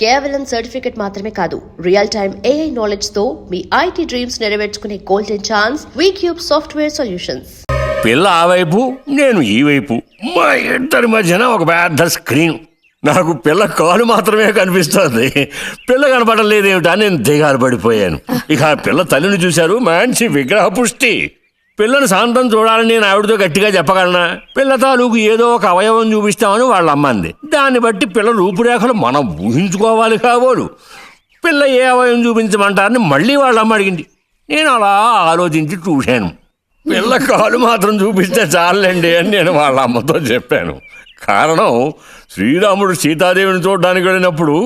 కేవలం సర్టిఫికెట్ మాత్రమే కాదు, రియల్ టైమ్ AI నాలెడ్జ్ తో మీ IT డ్రీమ్స్ నెరవేర్చుకునే golden chance Vcube software solutions. పిల్ల ఆ వైపు, నేను ఈ వైపు, మా ఇద్దరి మధ్యన ఒక పెద్ద స్క్రీన్. నాకు పిల్ల కాలు మాత్రమే కనిపిస్తుంది, పిల్ల కనపడలేదేమిటా నేను దిగాలు పడిపోయాను. ఇక ఆ పిల్ల తల్లిని చూశారు, మంచి విగ్రహ పుష్టి. పిల్లని శాంతం చూడాలని నేను ఆవిడతో గట్టిగా చెప్పగలనా? పిల్ల తాలూకు ఏదో ఒక అవయవం చూపిస్తామని వాళ్ళ అమ్మంది. దాన్ని బట్టి పిల్ల రూపురేఖలు మనం ఊహించుకోవాలి కాబోలు. పిల్ల ఏ అవయవం చూపించమంటారని మళ్ళీ వాళ్ళ అమ్మ అడిగింది. నేను అలా ఆలోచించి చూశాను. పిల్ల కాలు మాత్రం చూపిస్తే చాలండి అని నేను వాళ్ళ అమ్మతో చెప్పాను. కారణం, శ్రీరాముడు సీతాదేవిని చూడడానికి వెళ్ళినప్పుడు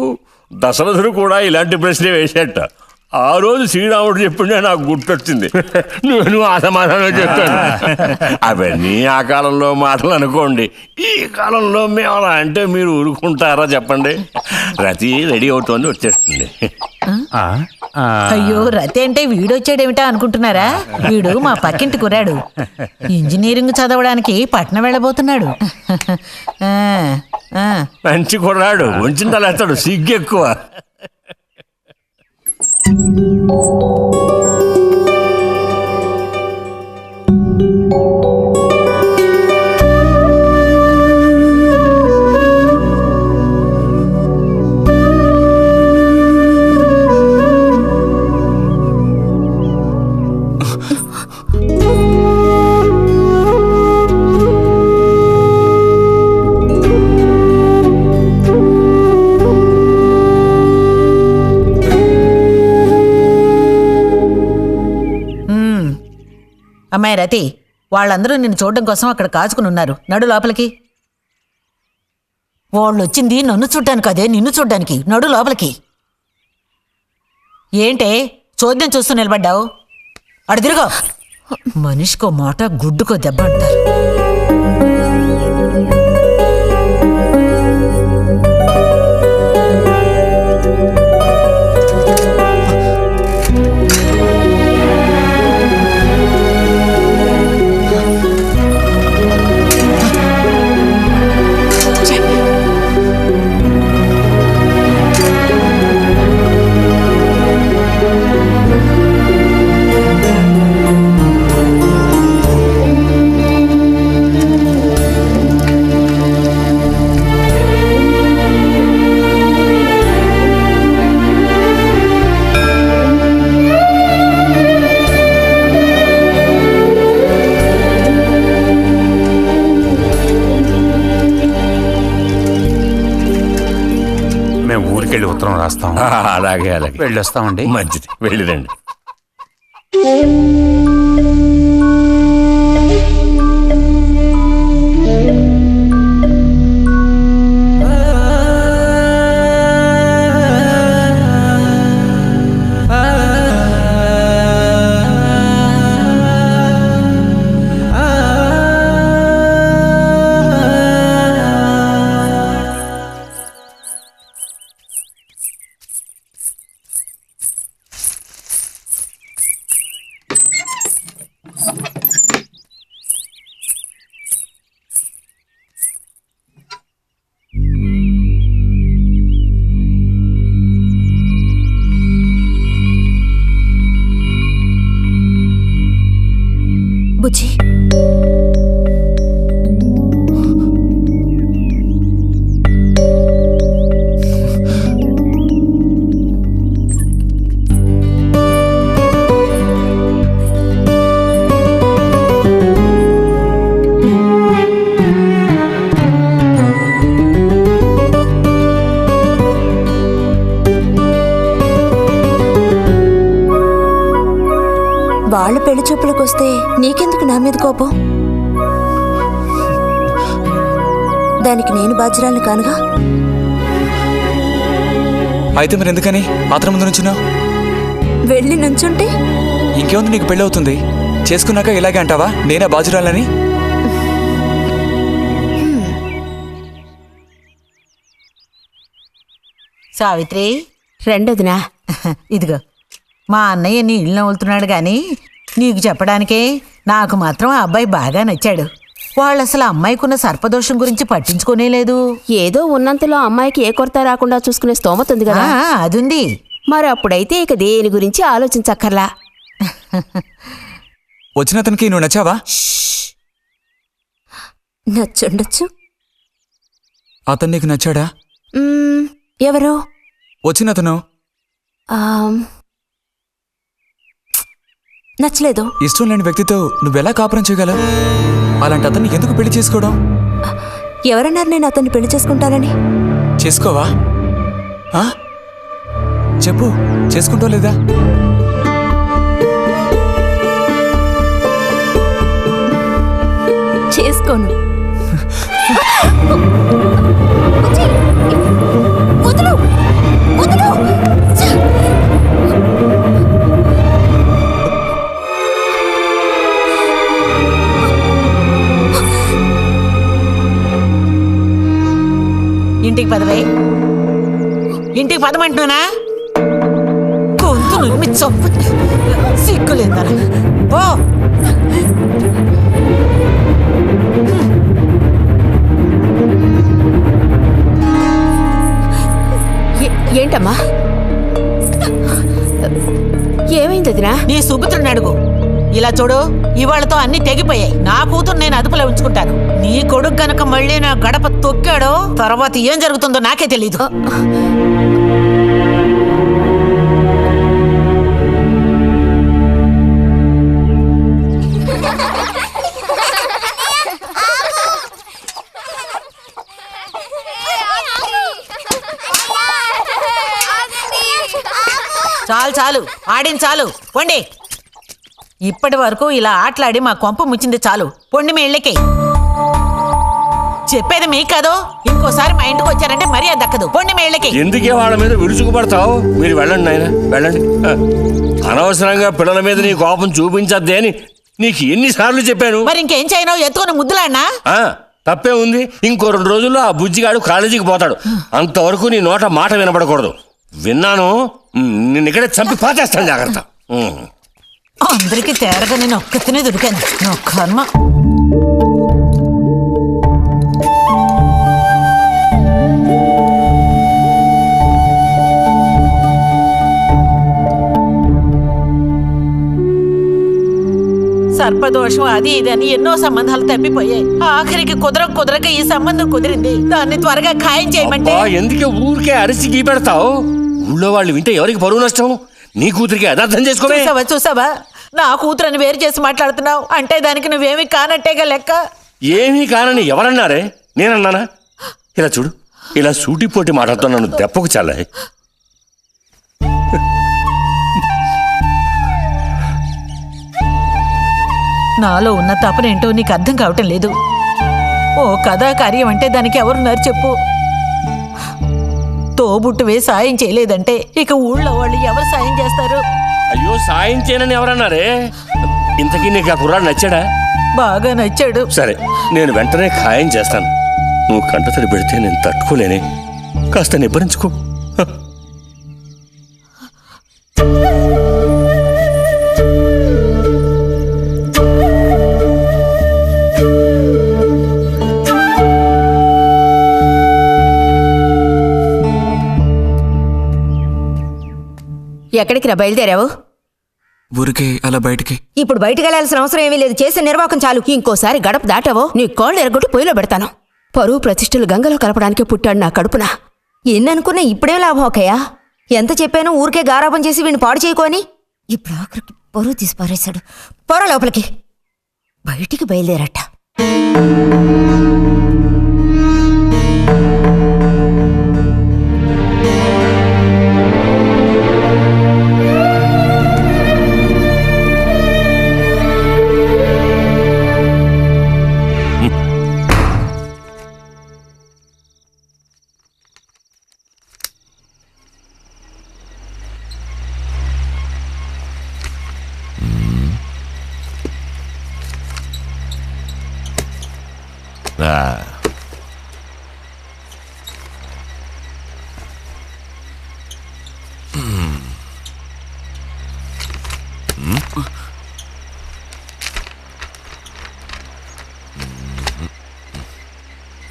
దశరథుడు కూడా ఇలాంటి ప్రశ్నే వేసేట. ఆ రోజు శ్రీరాముడు చెప్పిండే నాకు గుర్తొచ్చింది. నేను ఆ సమాధానం చెప్పాను. అవన్నీ ఆ కాలంలో మాటలు అనుకోండి. ఈ కాలంలో మేము అలా అంటే మీరు ఊరుకుంటారా చెప్పండి? రతి రెడీ అవుతోంది, వచ్చేస్తుంది. అయ్యో, రతి అంటే వీడొచ్చాడేమిటా అనుకుంటున్నారా? వీడు మా పక్కింటి కుర్రాడు, ఇంజనీరింగ్ చదవడానికి పట్నం వెళ్ళబోతున్నాడు. మంచి కుర్రాడు, ఉంచిందా లేస్తాడు, సిగ్గు ఎక్కువ. అమ్మాయి రతి, వాళ్ళందరూ నిన్ను చూడడం కోసం అక్కడ కాచుకుని ఉన్నారు. నడు లోపలికి. వాళ్ళు వచ్చింది నన్ను చూడ్డానికి అదే, నిన్ను చూడ్డానికి. నడు లోపలికి. ఏంటే చోద్యం చూస్తూ నిలబడ్డావు? అడు తిరుగో. మనిషికో మాట, గుడ్డుకో దెబ్బ అంటారు. ఊరికెళ్ళి ఉత్తరం రాస్తాం. అలాగే అలాగే, వెళ్ళొస్తామండి. మంచిది, వెళ్ళిరండి. బుజ్జి, వాళ్ళ పెళ్లి చూపులకు వస్తే నీకెందుకు నా మీద కోపం? దానికి నేను బాధ్యురాలు కానుగా. అయితే మరి ఎందుకని ఆత్రం ముందు నుంచున్నావు? వెళ్ళి నుంచుంటే ఇంకేముంది, నీకు పెళ్ళి అవుతుంది. చేసుకున్నాక ఇలాగే అంటావా నేనే బాధ్యురాలని? సావిత్రి, రెండోదినా, ఇదిగో మా అన్నయ్య నీ ఇల్లు నవ్వులుతున్నాడు, కానీ నీకు చెప్పడానికే నాకు మాత్రం ఆ అబ్బాయి బాగా నచ్చాడు. వాళ్ళు అసలు అమ్మాయికున్న సర్పదోషం గురించి పట్టించుకోనే లేదు. ఏదో ఉన్నంతలో అమ్మాయికి ఏ కొరత రాకుండా చూసుకునే స్తోమత ఉంది కదా. అదుంది. మరి అప్పుడైతే ఇక దేని గురించి ఆలోచించక్కర్లా. వచ్చిన అతనికి నువ్వు నచ్చావా? నచ్చుండొచ్చు. అతను నీకు నచ్చాడా? ఎవరు? వచ్చిన అతను నచ్చలేదు. ఇష్టం లేని వ్యక్తితో నువ్వెలా కాపురం చేయగలవు? అలాంటి అతన్ని ఎందుకు పెళ్లి చేసుకోవడం? ఎవరన్నారు నేను అతన్ని పెళ్లి చేసుకుంటానని? చేసుకోవా? చెప్పు, చేసుకుంటా లేదా? చేసుకోను. వదలు, వదలు. ఇంటికి పదవే. ఇంటికి పదమంటున్నానా? గొంతు నువ్వు చంపు. సిగ్గులేదా? పో. ఏంటమ్మా, ఏమైంది వదినా? నీ సుపుత్రుని అడుగు. ఇలా చూడు, ఇవాళతో అన్ని తెగిపోయాయి. నా కూతురు నేను అదుపులో ఉంచుకుంటాను. నీ కొడుకు గనక మళ్ళీ నా గడప తొక్కాడో తర్వాత ఏం జరుగుతుందో నాకే తెలీదు. చాలు చాలు, ఆడిన చాలు, పొండి. ఇప్పటి వరకు ఇలా ఆటలాడి మా కొంప ముచ్చింది చాలు. పొండి మీ ఇళ్ళకి. చెప్పేది మీకు కాదు, ఇంకోసారి మా ఇంటికి వచ్చారంటే మరీ అది దక్కదు. పొండి మీ ఇళ్ళకి. ఎందుకే వాళ్ళ మీద విరుచుకుపడతావు? మీరు వెళ్ళండి నాయన, వెళ్ళండి. అనవసరంగా పిల్లల మీద నీ కోపం చూపించద్దే అని నీకు ఎన్నిసార్లు చెప్పాను. మరి ఇంకేం చేయను? ఎత్తుకొని ముద్దులాడినా? తప్పే ఉంది. ఇంకో 2 రోజుల్లో ఆ బుజ్జిగాడు కాలేజీకి పోతాడు. అంతవరకు నీ నోట మాట వినపడకూడదు. విన్నాను, నిన్ను ఇక్కడే చంపి పాచేస్తాను. జాగ్రత్త. అందరికీ తేరగా నేను ఒక్కతినే దొరికాను. నా కర్మ. సర్పదోషం అది ఇది అని ఎన్నో సంబంధాలు తప్పిపోయాయి. ఆఖరికి కుదరక ఈ సంబంధం కుదిరింది. దాన్ని త్వరగా ఖాయం చేయమంటే. ఎందుకే ఊరికే అరిసి గీపెడతావు? ఊళ్ళో వాళ్ళు వింటే ఎవరికి పరువు నష్టం? నీ కూతురికి అదర్థం చేసుకోవే. చూసావా, నా కూతురని వేరు చేసి మాట్లాడుతున్నావు అంటే దానికి నువ్వేమీ కానట్టేగా లెక్క. ఏమీ కానని ఎవరన్నారే? నేనన్నానా? ఇలా చూడు, ఇలా సూటిపోటి మాటలతో నన్ను దెప్పకు చాలే. నాలో ఉన్న తపనేంటో నీకు అర్థం కావటం లేదు. ఓ కథా కార్యం అంటే దానికి ఎవరున్నారు చెప్పు? తోబుట్టువే సాయం చేయలేదంటే ఇక ఊళ్ళో వాళ్ళు ఎవరు సాయం చేస్తారు? అయ్యో, సాయం చేయనని ఎవరన్నారే? ఇంతకీ నీకు ఆ కుర్రాడు నచ్చాడా? బాగా నచ్చాడు. సరే, నేను వెంటనే ఖాయం చేస్తాను. నువ్వు కంటతడి పెడితే నేను తట్టుకోలేనే. కాస్త నిబ్బరించుకో. ఎక్కడికి రా బయలుదేరావు? ఊరికే అలా బయటికి. ఇప్పుడు బయటకు వెళ్లాల్సిన అవసరం ఏమీ లేదు. చేసే నిర్వాకం చాలు. ఇంకోసారి గడప దాటావో నీ కాళ్ళు ఎరగొట్టి పొయ్యిలో పెడతాను. పరువు ప్రతిష్టలు గంగలో కలపడానికే పుట్టాడు నా కడుపున. ఎన్ననుకున్నా ఇప్పుడే లాభం ఒకయ్యా. ఎంత చెప్పాను ఊరికే గారాపం చేసి వీడిని పాడు చేయకోని. ఇప్పుడు ఆఖరికి పరువు తీసి పారేశాడు. పొర లోపలికి. బయటికి బయలుదేరట.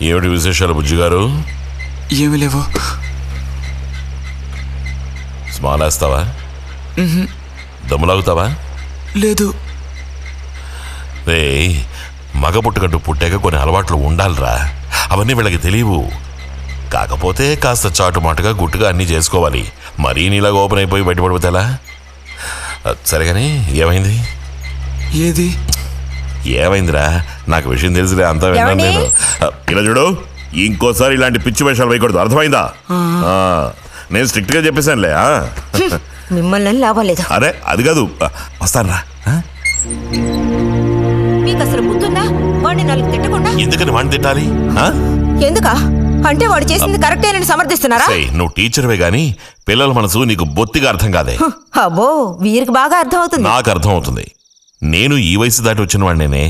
ఏమిటి విశేషాలు బుజ్జి గారు? ఏమీ లేవు. స్మాల్ వేస్తావా? దమ్ములాగుతావా? లేదు. రే, మగ పుట్టుకంటూ పుట్టాక కొన్ని అలవాట్లు ఉండాలిరా. అవన్నీ వీళ్ళకి తెలియవు. కాకపోతే కాస్త చాటుమాటుగా గుట్టుగా అన్నీ చేసుకోవాలి. మరీ నీలాగా ఓపెన్ అయిపోయి బయటపడిపోతే ఎలా? సరేగాని ఏమైంది? ఏది? ఏమైందిరా? నాకు విషయం తెలిసిలే, అంతా విన్నాను నేను. ఇలా చూడు, ఇంకోసారి ఇలాంటి పిచ్చి వేషాలు వేయకూడదు, అర్థమైందా? నేను స్ట్రిక్ట్ గా చెప్పేశానులే. మిమ్మల్ని లాభం లేదు. అరే అది కాదు, వస్తానురా. మీకు అసలు బుద్ధుందా? వాడిని నాలుగు తిట్టకుండా. ఎందుకని వాడిని తిట్టాలి? ఎందుకా? అంటే వాడు చేసింది కరెక్టేనని సమర్థిస్తున్నారా? నువ్వు టీచర్వే గాని పిల్లల మనసు నీకు బొత్తిగా అర్థం కాదే. అబ్బో, వీరికి బాగా అర్థం అవుతుంది. నాకు అర్థం అవుతుంది. నేను ఈ వయసు దాటి వచ్చిన వాడినేనే.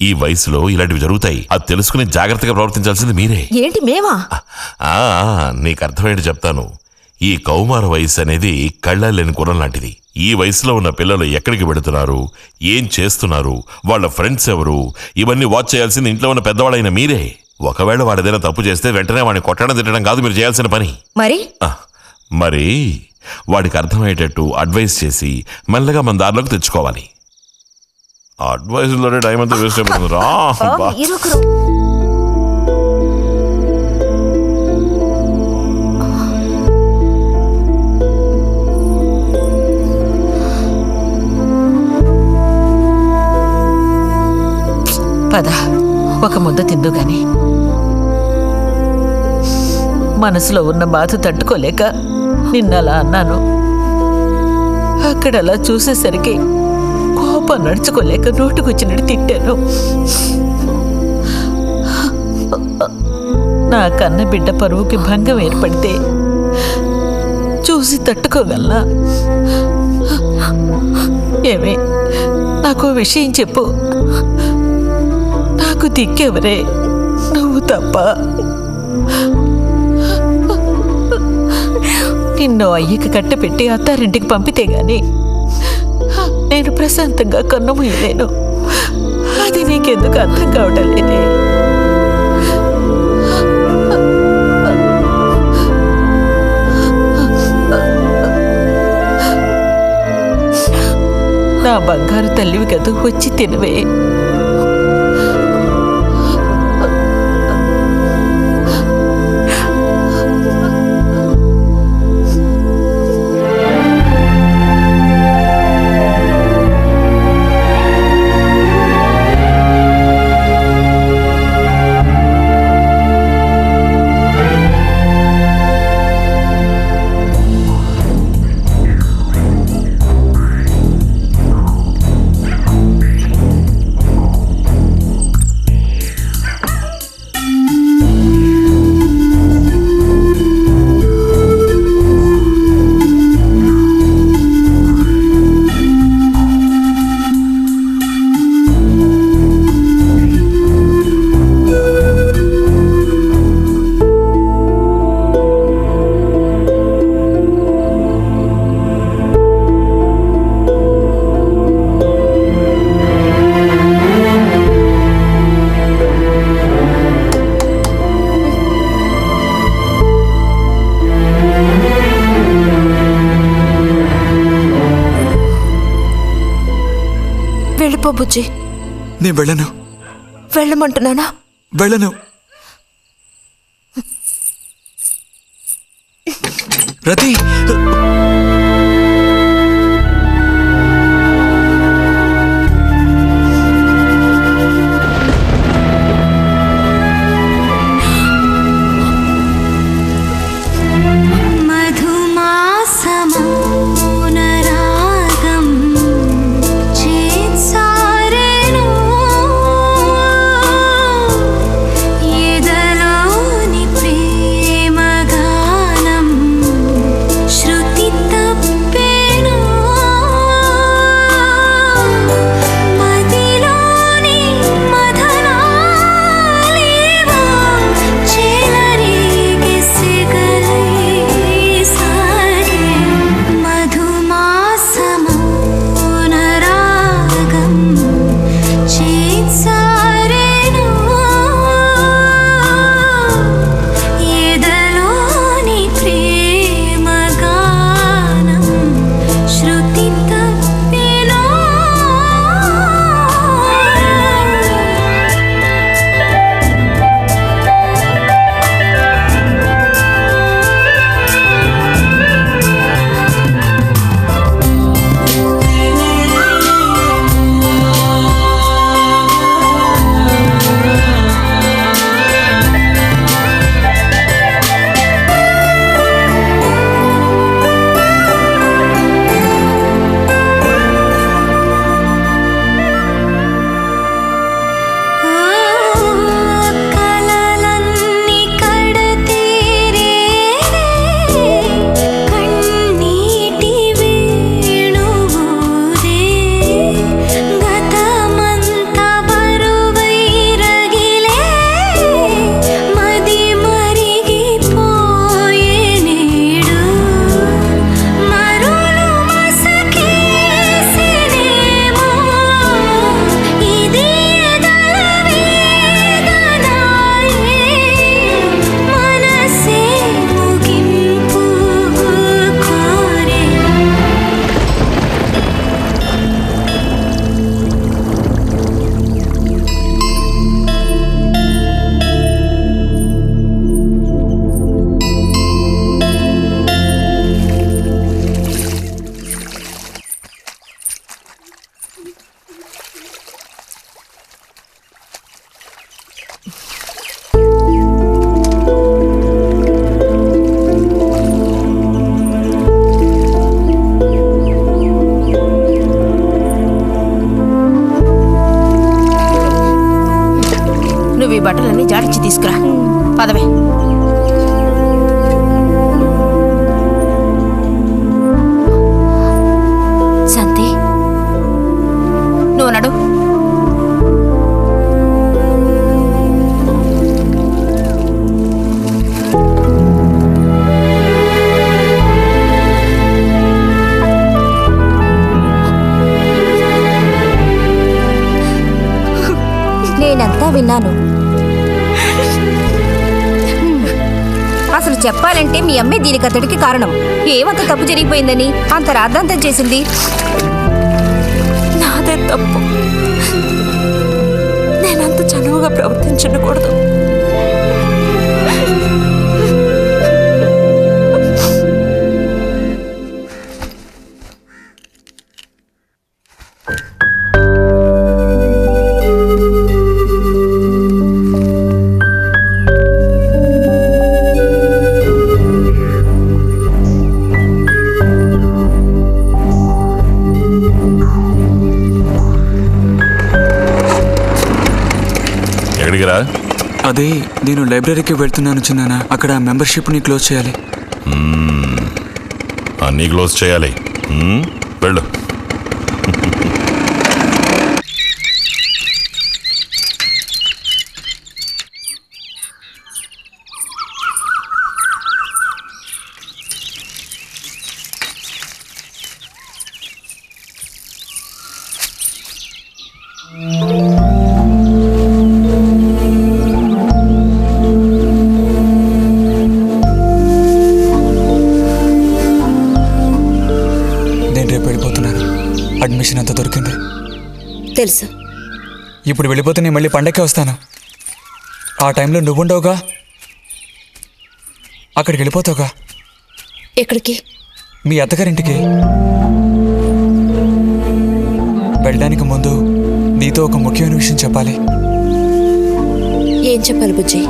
ఈ వయసులో ఇలాంటివి జరుగుతాయి. అది తెలుసుకుని జాగ్రత్తగా ప్రవర్తించాల్సింది మీరే. ఏంటి మేమా? నీకు అర్థమయ్యేది చెప్తాను. ఈ కౌమార వయసు అనేది కళ్ళలేని గుర్రం లాంటిది. ఈ వయసులో ఉన్న పిల్లలు ఎక్కడికి పెడుతున్నారు, ఏం చేస్తున్నారు, వాళ్ళ ఫ్రెండ్స్ ఎవరు, ఇవన్నీ వాచ్ చేయాల్సింది ఇంట్లో ఉన్న పెద్దవాళ్ళైన మీరే. ఒకవేళ వాడేదైనా తప్పు చేస్తే వెంటనే వాడిని కొట్టడం తిట్టడం కాదు మీరు చేయాల్సిన పని. మరి వాడికి అర్థమయ్యేటట్టు అడ్వైస్ చేసి మెల్లగా మన దారిలోకి తెచ్చుకోవాలి. అడ్వైస్లోనే టైం అంతా వేస్ట్ అయిపోతుంది రా. పద, ఒక ముద్ద తిందు గాని. మనసులో ఉన్న బాధ తట్టుకోలేక నిన్నలా అన్నాను. అక్కడలా చూసేసరికి కోపం నడుచుకోలేక నోటుకొచ్చినట్టు తిట్టాను. నా కన్న బిడ్డ పరువుకి భంగం ఏర్పడితే చూసి తట్టుకోగలనా? ఏమే, నాకు విషయం చెప్పు. నాకు దిక్కెవరే? నువ్వు తప్ప. నిన్ను అయ్యకి కట్టపెట్టి అత్తారింటికి పంపితే గాని నేను ప్రశాంతంగా కన్నుమూయలేను. అది నీకెందుకు అర్థం కావటం లేదే? నా బంగారు తల్లివి కదూ, వచ్చి తినవే. వెళ్ళిపో బుజ్జి. నేను వెళ్ళను. వెళ్ళమంటున్నానా? వెళ్ళను. రతి, ఎదలోని ప్రేమ గానం శృతి తాడిచ్చి తీసుకురా. పదవే. శాంతి, నువ్వు నడు. నేనంతా విన్నాను. అసలు చెప్పాలంటే మీ అమ్మే దీనికి అతడికి కారణం. ఏమంత తప్పు జరిగిపోయిందని అంత రాద్ధాంతం చేసింది? నాదే తప్పు. నేనంత చనువుగా ప్రవర్తించకూడదు. ఎక్కడికి రా? అదే నేను లైబ్రరీకి వెళ్తున్నాను చిన్నానా. అక్కడ మెంబర్షిప్ని క్లోజ్ చేయాలి. అన్నీ క్లోజ్ చేయాలి. వెళ్ళు. అడ్మిషన్ అంతా దొరికింది. తెలుసు. ఇప్పుడు వెళ్ళిపోతే నేను మళ్ళీ పండక్కే వస్తాను. ఆ టైంలో నువ్వుండవుగా, అక్కడికి వెళ్ళిపోతావుగా. ఎక్కడికి? మీ అత్తగారింటికి. వెళ్ళడానికి ముందు నీతో ఒక ముఖ్యమైన విషయం చెప్పాలి. ఏం చెప్పాలి బుజ్జి?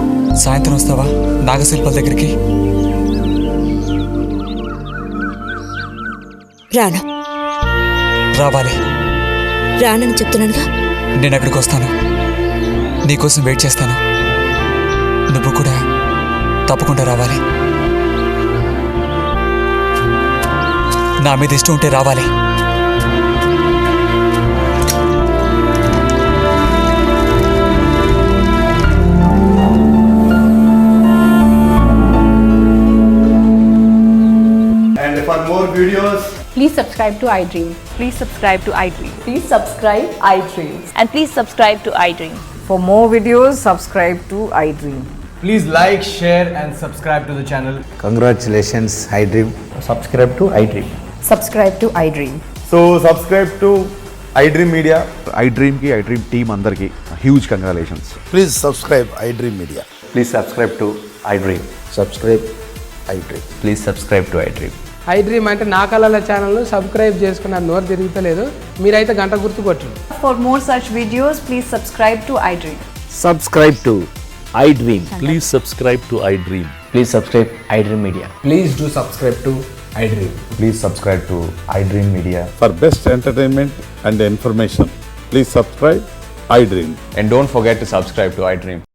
సాయంత్రం వస్తావా నాగశిల్పాల దగ్గరికి? రాను. రావాలి. రానని చెప్తున్నానుగా. నేను అక్కడికి వస్తాను, నీకోసం వెయిట్ చేస్తాను. నువ్వు కూడా తప్పకుండా రావాలి. నా మీద ఇష్టం ఉంటే రావాలి. And for more videos, please subscribe to iDream. Please subscribe to iDream. Please subscribe iDream. And please subscribe to iDream. For more videos, subscribe to iDream. please like, share and subscribe to the channel. Congratulations, iDream. Subscribe to iDream. Subscribe to iDream. So subscribe to iDream Media. iDream ki iDream team andarki huge congratulations. Please subscribe iDream Media. Please subscribe to iDream. Subscribe iDream. Please subscribe to iDream. iDream అంటే నా కళల channel subscribe చేసుకున్న నోరు తిరుగుతలేదు. మీరైతే గంట గుర్తు కొట్టండి. For more such videos, please subscribe to iDream. Subscribe to iDream. Please subscribe to iDream. Please subscribe iDream Media. Please do subscribe to iDream. Please subscribe to iDream Media. For best entertainment and information, please subscribe iDream. And don't forget to subscribe to iDream.